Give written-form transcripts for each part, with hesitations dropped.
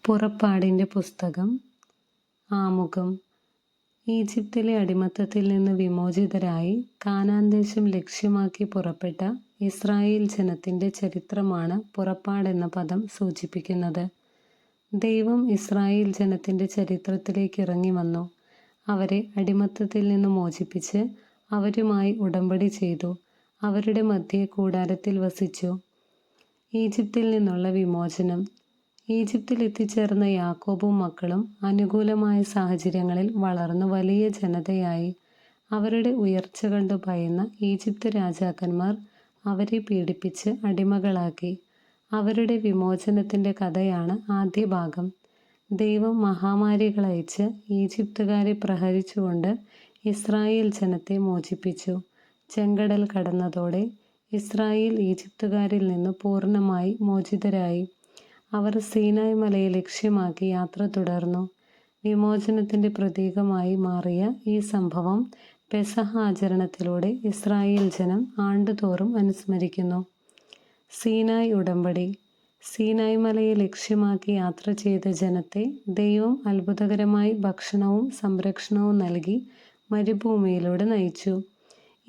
പുറപ്പാടിൻ്റെ പുസ്തകം. ആമുഖം. ഈജിപ്തിലെ അടിമത്തത്തിൽ നിന്ന് വിമോചിതരായി കാനാൻ ദേശം ലക്ഷ്യമാക്കി പുറപ്പെട്ട ഇസ്രായേൽ ജനത്തിൻ്റെ ചരിത്രമാണ് പുറപ്പാടെന്ന പദം സൂചിപ്പിക്കുന്നത്. ദൈവം ഇസ്രായേൽ ജനത്തിൻ്റെ ചരിത്രത്തിലേക്ക് ഇറങ്ങി വന്നു. അവരെ അടിമത്തത്തിൽ നിന്ന് മോചിപ്പിച്ച് അവരുമായി ഉടമ്പടി ചെയ്തു. അവരുടെ മധ്യേ കൂടാരത്തിൽ വസിച്ചു. ഈജിപ്തിൽ നിന്നുള്ള വിമോചനം. ഈജിപ്തിൽ എത്തിച്ചേർന്ന യാക്കോബും മക്കളും അനുകൂലമായ സാഹചര്യങ്ങളിൽ വളർന്നു വലിയ ജനതയായി. അവരുടെ ഉയർച്ച കണ്ടു ഭയന്ന ഈജിപ്ത് രാജാക്കന്മാർ അവരെ പീഡിപ്പിച്ച് അടിമകളാക്കി. അവരുടെ വിമോചനത്തിൻ്റെ കഥയാണ് ആദ്യ ഭാഗം. ദൈവം മഹാമാരികളയച്ച് ഈജിപ്തുകാരെ പ്രഹരിച്ചുകൊണ്ട് ഇസ്രായേൽ ജനത്തെ മോചിപ്പിച്ചു. ചെങ്കടൽ കടന്നതോടെ ഇസ്രായേൽ ഈജിപ്തുകാരിൽ നിന്ന് പൂർണ്ണമായി മോചിതരായി. അവർ സീനായ് മലയെ ലക്ഷ്യമാക്കി യാത്ര തുടർന്നു. വിമോചനത്തിൻ്റെ പ്രതീകമായി മാറിയ ഈ സംഭവം പെസഹ ആചരണത്തിലൂടെ ഇസ്രായേൽ ജനം ആണ്ടുതോറും അനുസ്മരിക്കുന്നു. സീനായ് ഉടമ്പടി. സീനായ് മലയെ ലക്ഷ്യമാക്കി യാത്ര ചെയ്ത ജനത്തെ ദൈവം അത്ഭുതകരമായി ഭക്ഷണവും സംരക്ഷണവും നൽകി മരുഭൂമിയിലൂടെ നയിച്ചു.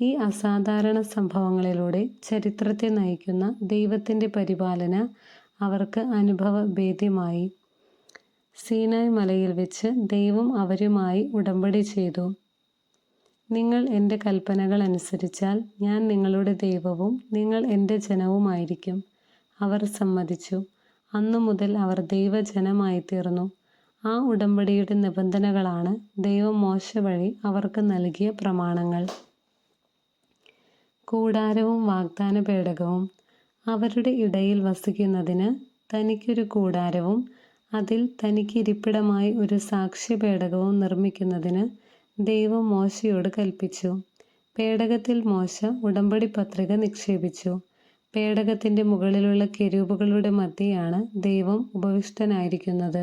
ഈ അസാധാരണ സംഭവങ്ങളിലൂടെ ചരിത്രത്തെ നയിക്കുന്ന ദൈവത്തിൻ്റെ പരിപാലന അവർക്ക് അനുഭവഭേദ്യമായി. സീനായ് മലയിൽ വെച്ച് ദൈവം അവരുമായി ഉടമ്പടി ചെയ്തു. നിങ്ങൾ എൻ്റെ കൽപ്പനകൾ അനുസരിച്ചാൽ ഞാൻ നിങ്ങളുടെ ദൈവവും നിങ്ങൾ എൻ്റെ ജനവുമായിരിക്കും. അവർ സമ്മതിച്ചു. അന്നു മുതൽ അവർ ദൈവജനമായി തീർന്നു. ആ ഉടമ്പടിയുടെ നിബന്ധനകളാണ് ദൈവം മോശ വഴി അവർക്ക് നൽകിയ പ്രമാണങ്ങൾ. കൂടാരവും വാഗ്ദാന പേടകവും. അവരുടെ ഇടയിൽ വസിക്കുന്നതിന് തനിക്കൊരു കൂടാരവും അതിൽ തനിക്ക് ഇരിപ്പിടമായി ഒരു സാക്ഷ്യപേടകവും നിർമ്മിക്കുന്നതിന് ദൈവം മോശയോട് കൽപ്പിച്ചു. പേടകത്തിൽ മോശ ഉടമ്പടി പത്രിക നിക്ഷേപിച്ചു. പേടകത്തിൻ്റെ മുകളിലുള്ള കെരൂബുകളുടെ മധ്യയാണ് ദൈവം ഉപവിഷ്ടനായിരിക്കുന്നത്.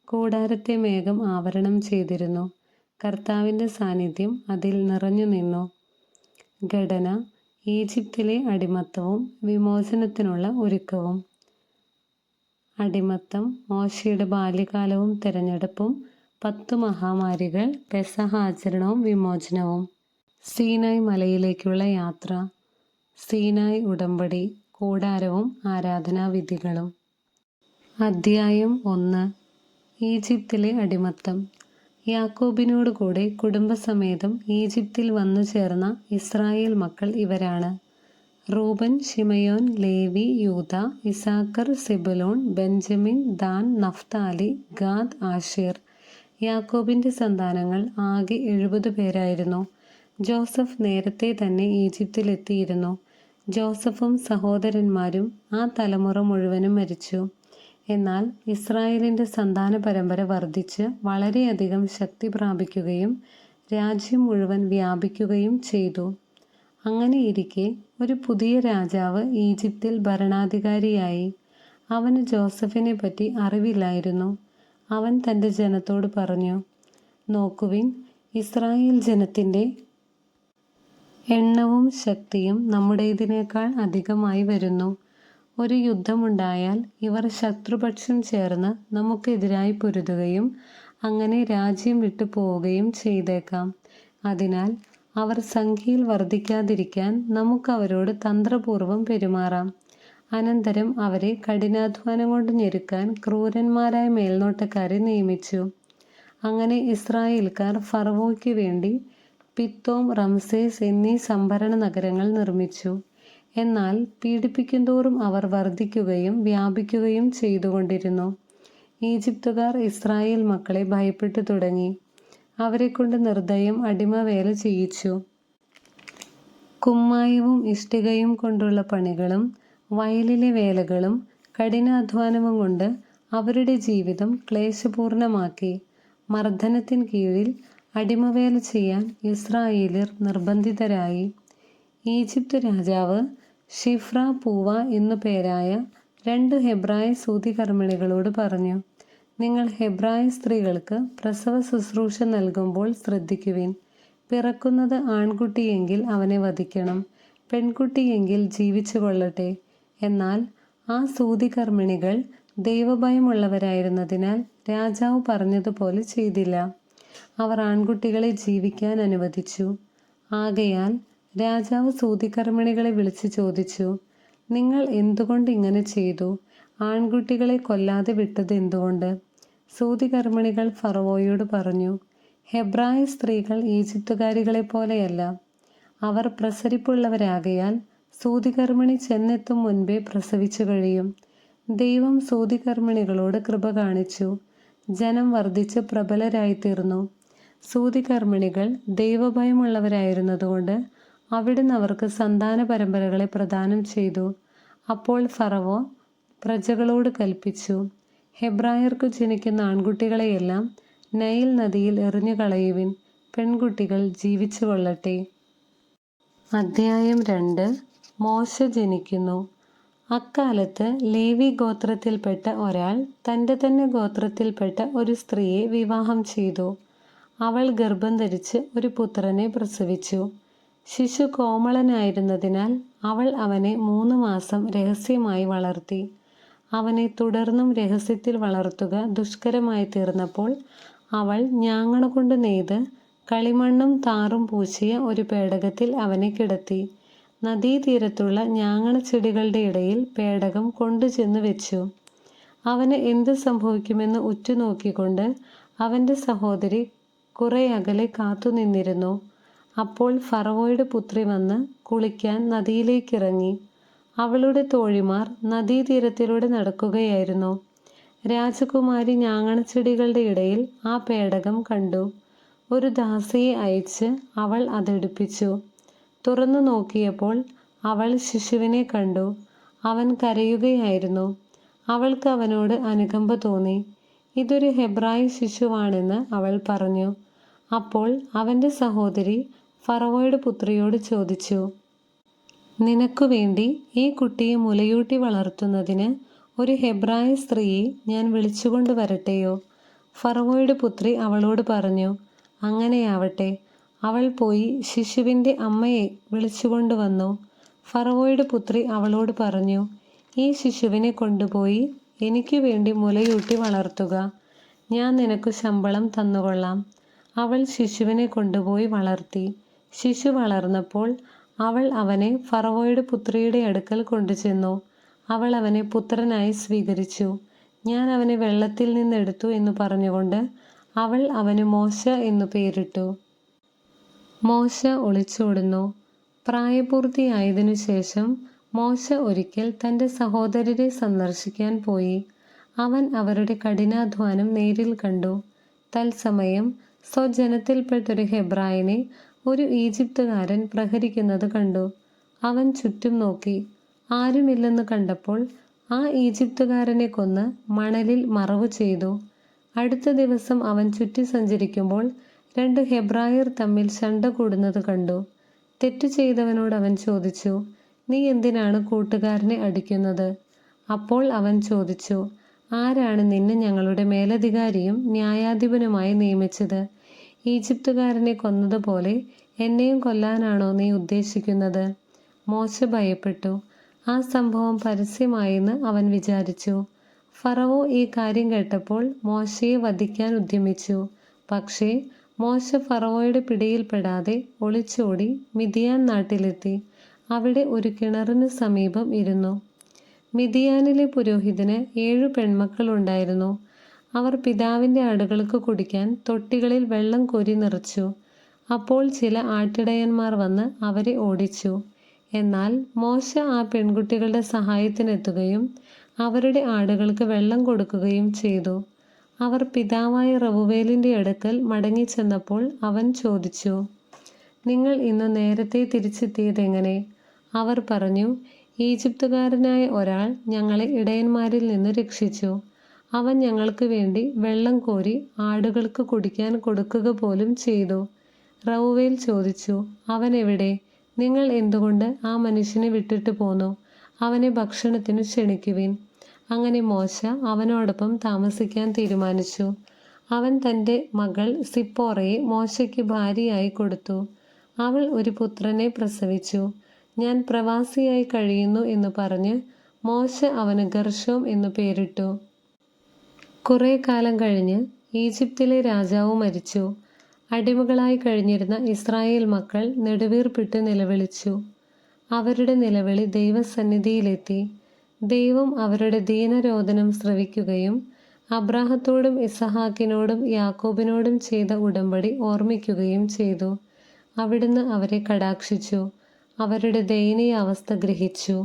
കൂടാരത്തെ മേഘം ആവരണം ചെയ്തിരുന്നു. കർത്താവിൻ്റെ സാന്നിധ്യം അതിൽ നിറഞ്ഞു നിന്നു. ഘടന. ഈജിപ്തിലെ അടിമത്തവും വിമോചനത്തിനുള്ള ഒരുക്കവും. അടിമത്തം, മോശയുടെ ബാല്യകാലവും തെരഞ്ഞെടുപ്പും, 10 മഹാമാരികൾ, പെസഹ ആചരണവും വിമോചനവും. സീനായ് മലയിലേക്കുള്ള യാത്ര. സീനായ് ഉടമ്പടി, കൂടാരവും ആരാധനാവിധികളും. അധ്യായം 1. ഈജിപ്തിലെ അടിമത്തം. യാക്കോബിനോടുകൂടെ കുടുംബസമേതം ഈജിപ്തിൽ വന്നു ചേർന്ന ഇസ്രായേൽ മക്കൾ ഇവരാണ്: Reuben, Simeon, Levi, Judah, Issachar, Zebulun, Benjamin, Dan, Naphtali, Gad, Asher. യാക്കോബിൻ്റെ സന്താനങ്ങൾ ആകെ 70 പേരായിരുന്നു. ജോസഫ് നേരത്തെ തന്നെ ഈജിപ്തിലെത്തിയിരുന്നു. ജോസഫും സഹോദരന്മാരും ആ തലമുറ മുഴുവനും മരിച്ചു. എന്നാൽ ഇസ്രായേലിൻ്റെ സന്താന പരമ്പര വർദ്ധിച്ച് വളരെയധികം ശക്തി പ്രാപിക്കുകയും രാജ്യം മുഴുവൻ വ്യാപിക്കുകയും ചെയ്തു. അങ്ങനെയിരിക്കെ ഒരു പുതിയ രാജാവ് ഈജിപ്തിൽ ഭരണാധികാരിയായി. അവന് ജോസഫിനെ പറ്റി അറിവില്ലായിരുന്നു. അവൻ തൻ്റെ ജനത്തോട് പറഞ്ഞു: നോക്കുവിൻ, ഇസ്രായേൽ ജനത്തിൻ്റെ എണ്ണവും ശക്തിയും നമ്മുടേതിനേക്കാൾ അധികമായി വരുന്നു. ഒരു യുദ്ധമുണ്ടായാൽ ഇവർ ശത്രുപക്ഷം ചേർന്ന് നമുക്കെതിരായി പൊരുതുകയും അങ്ങനെ രാജ്യം വിട്ടു പോവുകയും ചെയ്തേക്കാം. അതിനാൽ അവർ സംഖ്യയിൽ വർദ്ധിക്കാതിരിക്കാൻ നമുക്ക് അവരോട് തന്ത്രപൂർവം പെരുമാറാം. അനന്തരം അവരെ കഠിനാധ്വാനം കൊണ്ട് ഞെരുക്കാൻ ക്രൂരന്മാരായ മേൽനോട്ടക്കാരെ നിയമിച്ചു. അങ്ങനെ ഇസ്രായേൽക്കാർ ഫറവോയ്ക്ക് വേണ്ടി പിത്തോം, റംസേസ് എന്നീ സംഭരണ നഗരങ്ങൾ നിർമ്മിച്ചു. എന്നാൽ പീഡിപ്പിക്കുന്തോറും അവർ വർദ്ധിക്കുകയും വ്യാപിക്കുകയും ചെയ്തുകൊണ്ടിരുന്നു. ഈജിപ്തുകാർ ഇസ്രായേൽ മക്കളെ ഭയപ്പെട്ടു തുടങ്ങി. അവരെക്കൊണ്ട് നിർദ്ദയം അടിമവേല ചെയ്യിച്ചു. കുമ്മായവും ഇഷ്ടികയും കൊണ്ടുള്ള പണികളും വയലിലെ വേലകളും കഠിനാധ്വാനവും കൊണ്ട് അവരുടെ ജീവിതം ക്ലേശപൂർണമാക്കി. മർദ്ദനത്തിൻ കീഴിൽ അടിമവേല ചെയ്യാൻ ഇസ്രായേലിയർ നിർബന്ധിതരായി. ഈജിപ്ത് രാജാവ് ഷിഫ്ര പൂവ എന്നു പേരായ 2 ഹെബ്രായ സൂതികർമ്മിണികളോട് പറഞ്ഞു: നിങ്ങൾ ഹെബ്രായ സ്ത്രീകൾക്ക് പ്രസവ ശുശ്രൂഷ നൽകുമ്പോൾ ശ്രദ്ധിക്കുവിൻ. പിറക്കുന്നത് ആൺകുട്ടിയെങ്കിൽ അവനെ വധിക്കണം, പെൺകുട്ടിയെങ്കിൽ ജീവിച്ചു കൊള്ളട്ടെ. എന്നാൽ ആ സൂതികർമ്മിണികൾ ദൈവഭയമുള്ളവരായിരുന്നതിനാൽ രാജാവ് പറഞ്ഞതുപോലെ ചെയ്തില്ല. അവർ ആൺകുട്ടികളെ ജീവിക്കാൻ അനുവദിച്ചു. ആകയാൽ രാജാവ് സൂതികർമ്മിണികളെ വിളിച്ചു ചോദിച്ചു, നിങ്ങൾ എന്തുകൊണ്ട് ഇങ്ങനെ ചെയ്തു? ആൺകുട്ടികളെ കൊല്ലാതെ വിട്ടത് എന്തുകൊണ്ട്? സൂതികർമ്മിണികൾ ഫറവോയോട് പറഞ്ഞു, ഹെബ്രായ സ്ത്രീകൾ ഈജിപ്തുകാരികളെ പോലെയല്ല. അവർ പ്രസരിപ്പുള്ളവരാകയാൽ സൂതികർമ്മിണി ചെന്നെത്തും മുൻപേ പ്രസവിച്ചു കഴിയും. ദൈവം സൂതികർമ്മിണികളോട് കൃപ കാണിച്ചു. ജനം വർദ്ധിച്ച് പ്രബലരായിത്തീർന്നു. സൂതികർമ്മിണികൾ ദൈവഭയമുള്ളവരായിരുന്നതുകൊണ്ട് അവിടുന്ന് അവർക്ക് സന്താന പരമ്പരകളെ പ്രദാനം ചെയ്തു. അപ്പോൾ ഫറവോ പ്രജകളോട് കൽപ്പിച്ചു, ഹെബ്രായർക്കു ജനിക്കുന്ന ആൺകുട്ടികളെയെല്ലാം നൈൽ നദിയിൽ എറിഞ്ഞു കളയുവിൻ, പെൺകുട്ടികൾ ജീവിച്ചു കൊള്ളട്ടെ. അധ്യായം 2. മോശ ജനിക്കുന്നു. അക്കാലത്ത് ലേവി ഗോത്രത്തിൽപ്പെട്ട ഒരാൾ തൻ്റെ തന്നെ ഗോത്രത്തിൽപ്പെട്ട ഒരു സ്ത്രീയെ വിവാഹം ചെയ്തു. അവൾ ഗർഭം ധരിച്ച് ഒരു പുത്രനെ പ്രസവിച്ചു. ശിശു കോമളനായിരുന്നതിനാൽ അവൾ അവനെ 3 മാസം രഹസ്യമായി വളർത്തി. അവനെ തുടർന്നും രഹസ്യത്തിൽ വളർത്തുക ദുഷ്കരമായി തീർന്നപ്പോൾ അവൾ ഞാങ്ങണ കൊണ്ട് നെയ്ത് കളിമണ്ണും താറും പൂശിയ ഒരു പേടകത്തിൽ അവനെ കിടത്തി. നദീതീരത്തുള്ള ഞാങ്ങണ ചെടികളുടെ ഇടയിൽ പേടകം കൊണ്ടുചെന്ന് വെച്ചു. അവന് എന്ത് സംഭവിക്കുമെന്ന് ഉറ്റുനോക്കിക്കൊണ്ട് അവൻ്റെ സഹോദരി കുറെ അകലെ കാത്തുനിന്നിരുന്നു. അപ്പോൾ ഫറവോയുടെ പുത്രി വന്ന് കുളിക്കാൻ നദിയിലേക്കിറങ്ങി. അവളുടെ തോഴിമാർ നദീതീരത്തിലൂടെ നടക്കുകയായിരുന്നു. രാജകുമാരി ഞാങ്ങണച്ചെടികളുടെ ഇടയിൽ ആ പേടകം കണ്ടു. ഒരു ദാസിയെ അയച്ച് അവൾ അതെടുപ്പിച്ചു. തുറന്നു നോക്കിയപ്പോൾ അവൾ ശിശുവിനെ കണ്ടു. അവൻ കരയുകയായിരുന്നു. അവൾക്ക് അവനോട് അനുകമ്പ തോന്നി. ഇതൊരു ഹെബ്രായ ശിശുവാണെന്ന് അവൾ പറഞ്ഞു. അപ്പോൾ അവൻ്റെ സഹോദരി ഫറവോയുടെ പുത്രിയോട് ചോദിച്ചു, നിനക്കു വേണ്ടി ഈ കുട്ടിയെ മുലയൂട്ടി വളർത്തുന്നതിന് ഒരു ഹെബ്രായ സ്ത്രീയെ ഞാൻ വിളിച്ചുകൊണ്ട് വരട്ടെയോ? ഫറവോയുടെ പുത്രി അവളോട് പറഞ്ഞു, അങ്ങനെയാവട്ടെ. അവൾ പോയി ശിശുവിൻ്റെ അമ്മയെ വിളിച്ചുകൊണ്ടുവന്നു. ഫറവോയുടെ പുത്രി അവളോട് പറഞ്ഞു, ഈ ശിശുവിനെ കൊണ്ടുപോയി എനിക്ക് വേണ്ടി മുലയൂട്ടി വളർത്തുക. ഞാൻ നിനക്ക് ശമ്പളം തന്നുകൊള്ളാം. അവൾ ശിശുവിനെ കൊണ്ടുപോയി വളർത്തി. ശിശു വളർന്നപ്പോൾ അവൾ അവനെ ഫറവോയുടെ പുത്രിയുടെ അടുക്കൽ കൊണ്ടുചെന്നു. അവൾ അവനെ പുത്രനായി സ്വീകരിച്ചു. ഞാൻ അവനെ വെള്ളത്തിൽ നിന്നെടുത്തു എന്ന് പറഞ്ഞുകൊണ്ട് അവൾ അവന് മോശ എന്നു പേരിട്ടു. മോശ ഒളിച്ചോടുന്നു. പ്രായപൂർത്തിയായതിനു ശേഷം മോശ ഒരിക്കൽ തൻ്റെ സഹോദരരെ സന്ദർശിക്കാൻ പോയി. അവൻ അവരുടെ കഠിനാധ്വാനം നേരിൽ കണ്ടു. തത്സമയം സ്വജനത്തിൽപ്പെട്ടൊരു ഹെബ്രായനെ ഒരു ഈജിപ്തുകാരൻ പ്രഹരിക്കുന്നത് കണ്ടു. അവൻ ചുറ്റും നോക്കി. ആരുമില്ലെന്ന് കണ്ടപ്പോൾ ആ ഈജിപ്തുകാരനെ കൊന്ന് മണലിൽ മറവു ചെയ്തു. അടുത്ത ദിവസം അവൻ ചുറ്റി സഞ്ചരിക്കുമ്പോൾ 2 ഹെബ്രായർ തമ്മിൽ ശണ്ട കൂടുന്നത് കണ്ടു. തെറ്റു ചെയ്തവനോട് അവൻ ചോദിച്ചു, നീ എന്തിനാണ് കൂട്ടുകാരനെ അടിക്കുന്നത്? അപ്പോൾ അവൻ ചോദിച്ചു, ആരാണ് നിന്നെ ഞങ്ങളുടെ മേലധികാരിയും ന്യായാധിപനുമായി നിയമിച്ചത്? ഈജിപ്തുകാരനെ കൊന്നതുപോലെ എന്നെയും കൊല്ലാനാണോ നീ ഉദ്ദേശിക്കുന്നത്? മോശ ഭയപ്പെട്ടു. ആ സംഭവം പരസ്യമായെന്ന് അവൻ വിചാരിച്ചു. ഫറവോ ഈ കാര്യം കേട്ടപ്പോൾ മോശയെ വധിക്കാൻ ഉദ്യമിച്ചു. പക്ഷേ മോശ ഫറവോയുടെ പിടിയിൽപ്പെടാതെ ഒളിച്ചോടി മിദിയാൻ നാട്ടിലെത്തി. അവിടെ ഒരു കിണറിന് സമീപം ഇരുന്നു. മിദിയാനിലെ പുരോഹിതന് 7 പെൺമക്കളുണ്ടായിരുന്നു. അവർ പിതാവിൻ്റെ ആടുകൾക്ക് കുടിക്കാൻ തൊട്ടികളിൽ വെള്ളം കോരി നിറച്ചു. അപ്പോൾ ചില ആട്ടിടയന്മാർ വന്ന് അവരെ ഓടിച്ചു. എന്നാൽ മോശ ആ പെൺകുട്ടികളുടെ സഹായത്തിനെത്തുകയും അവരുടെ ആടുകൾക്ക് വെള്ളം കൊടുക്കുകയും ചെയ്തു. അവർ പിതാവായ റവുവേലിൻ്റെ അടുക്കൽ മടങ്ങിച്ചെന്നപ്പോൾ അവൻ ചോദിച്ചു, നിങ്ങൾ ഇന്ന് നേരത്തെ തിരിച്ചെത്തിയതെങ്ങനെ? അവർ പറഞ്ഞു, ഈജിപ്തുകാരനായ ഒരാൾ ഞങ്ങളെ ഇടയന്മാരിൽ നിന്ന് രക്ഷിച്ചു. അവൻ ഞങ്ങൾക്ക് വേണ്ടി വെള്ളം കോരി ആടുകൾക്ക് കുടിക്കാൻ കൊടുക്കുക പോലും ചെയ്തു. റവുവേൽ ചോദിച്ചു, അവൻ എവിടെ? നിങ്ങൾ എന്തുകൊണ്ട് ആ മനുഷ്യനെ വിട്ടിട്ട് പോന്നു? അവനെ ഭക്ഷണത്തിനു ക്ഷണിക്കുവിൻ. അങ്ങനെ മോശ അവനോടൊപ്പം താമസിക്കാൻ തീരുമാനിച്ചു. അവൻ തൻ്റെ മകൾ സിപ്പോറയെ മോശയ്ക്ക് ഭാര്യയായി കൊടുത്തു. അവൾ ഒരു പുത്രനെ പ്രസവിച്ചു. ഞാൻ പ്രവാസിയായി കഴിയുന്നു എന്ന് പറഞ്ഞ് മോശ അവന് ഗർശോം എന്നു പേരിട്ടു. കുറേ കാലം കഴിഞ്ഞ് ഈജിപ്തിലെ രാജാവ് മരിച്ചു. അടിമകളായി കഴിഞ്ഞിരുന്ന ഇസ്രായേൽ മക്കൾ നെടുവീർപ്പിട്ട് നിലവിളിച്ചു. അവരുടെ നിലവിളി ദൈവസന്നിധിയിലെത്തി. ദൈവം അവരുടെ ദീനരോദനം ശ്രവിക്കുകയും അബ്രാഹത്തോടും ഇസഹാക്കിനോടും യാക്കോബിനോടും ചെയ്ത ഉടമ്പടി ഓർമ്മിക്കുകയും ചെയ്തു. അവിടുന്ന് അവരെ കടാക്ഷിച്ചു, അവരുടെ ദയനീയ അവസ്ഥ ഗ്രഹിച്ചു.